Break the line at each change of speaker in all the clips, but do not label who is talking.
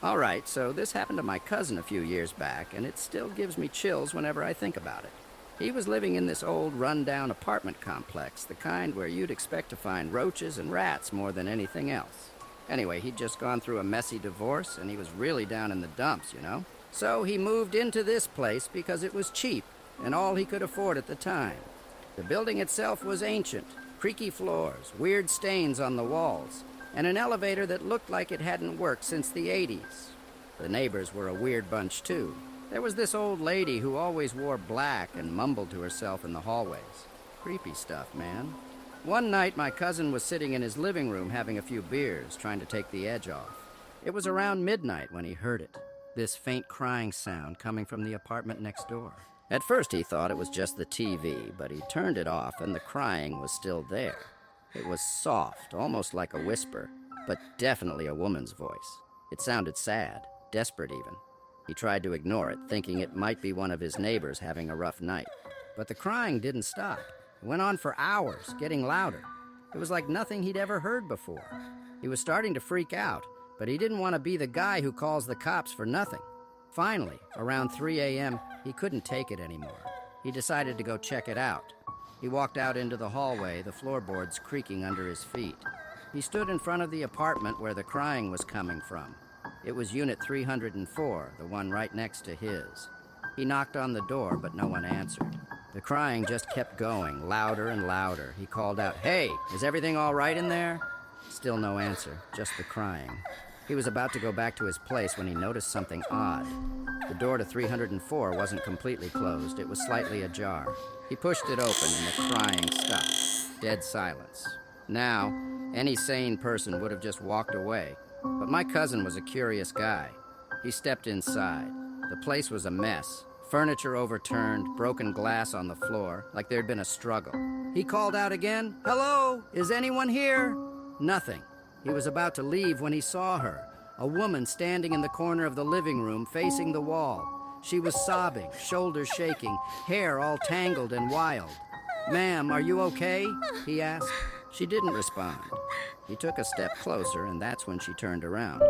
All right, so this happened to my cousin a few years back, and it still gives me chills whenever I think about it. He was living in this old, run-down apartment complex, the kind where you'd expect to find roaches and rats more than anything else. Anyway, he'd just gone through a messy divorce, and he was really down in the dumps, you know? So he moved into this place because it was cheap, and all he could afford at the time. The building itself was ancient, creaky floors, weird stains on the walls, and an elevator that looked like it hadn't worked since the 80s. The neighbors were a weird bunch, too. There was this old lady who always wore black and mumbled to herself in the hallways. Creepy stuff, man. One night, my cousin was sitting in his living room having a few beers, trying to take the edge off. It was around midnight when he heard it, this faint crying sound coming from the apartment next door. At first, he thought it was just the TV, but he turned it off and the crying was still there. It was soft, almost like a whisper, but definitely a woman's voice. It sounded sad, desperate even. He tried to ignore it, thinking it might be one of his neighbors having a rough night. But the crying didn't stop. It went on for hours, getting louder. It was like nothing he'd ever heard before. He was starting to freak out, but he didn't want to be the guy who calls the cops for nothing. Finally, around 3 a.m., he couldn't take it anymore. He decided to go check it out. He walked out into the hallway, the floorboards creaking under his feet. He stood in front of the apartment where the crying was coming from. It was unit 304, the one right next to his. He knocked on the door, but no one answered. The crying just kept going, louder and louder. He called out, "Hey, is everything all right in there?" Still no answer, just the crying. He was about to go back to his place when he noticed something odd. The door to 304 wasn't completely closed. It was slightly ajar. He pushed it open and the crying stopped. Dead silence. Now, any sane person would have just walked away. But my cousin was a curious guy. He stepped inside. The place was a mess. Furniture overturned, broken glass on the floor, like there'd been a struggle. He called out again, "Hello, is anyone here?" Nothing. He was about to leave when he saw her, a woman standing in the corner of the living room facing the wall. She was sobbing, shoulders shaking, hair all tangled and wild. "Ma'am, are you okay?" he asked. She didn't respond. He took a step closer, and that's when she turned around.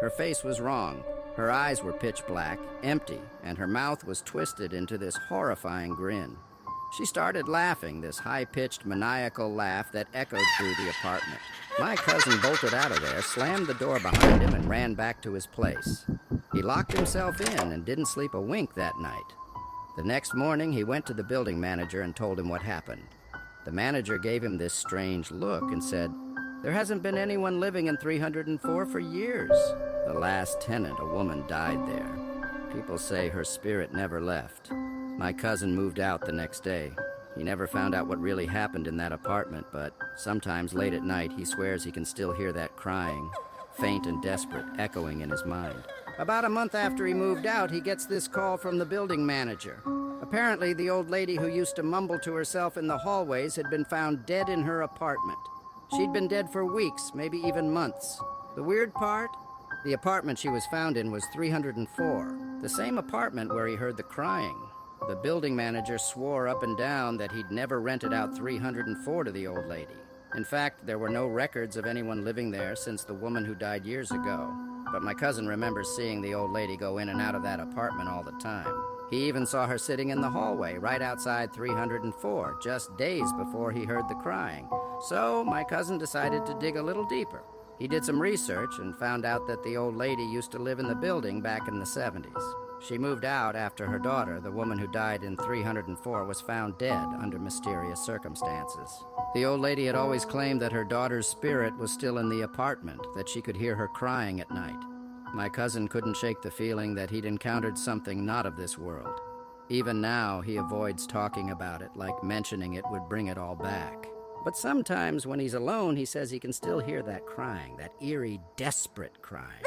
Her face was wrong. Her eyes were pitch black, empty, and her mouth was twisted into this horrifying grin. She started laughing, this high-pitched, maniacal laugh that echoed through the apartment. My cousin bolted out of there, slammed the door behind him, and ran back to his place. He locked himself in and didn't sleep a wink that night. The next morning, he went to the building manager and told him what happened. The manager gave him this strange look and said, "There hasn't been anyone living in 304 for years. The last tenant, a woman, died there. People say her spirit never left." My cousin moved out the next day. He never found out what really happened in that apartment, but sometimes late at night he swears he can still hear that crying, faint and desperate, echoing in his mind. About a month after he moved out, he gets this call from the building manager. Apparently, the old lady who used to mumble to herself in the hallways had been found dead in her apartment. She'd been dead for weeks, maybe even months. The weird part? The apartment she was found in was 304, the same apartment where he heard the crying. The building manager swore up and down that he'd never rented out 304 to the old lady. In fact, there were no records of anyone living there since the woman who died years ago. But my cousin remembers seeing the old lady go in and out of that apartment all the time. He even saw her sitting in the hallway right outside 304, just days before he heard the crying. So my cousin decided to dig a little deeper. He did some research and found out that the old lady used to live in the building back in the 70s. She moved out after her daughter, the woman who died in 304, was found dead under mysterious circumstances. The old lady had always claimed that her daughter's spirit was still in the apartment, that she could hear her crying at night. My cousin couldn't shake the feeling that he'd encountered something not of this world. Even now, he avoids talking about it, like mentioning it would bring it all back. But sometimes when he's alone, he says he can still hear that crying, that eerie, desperate crying.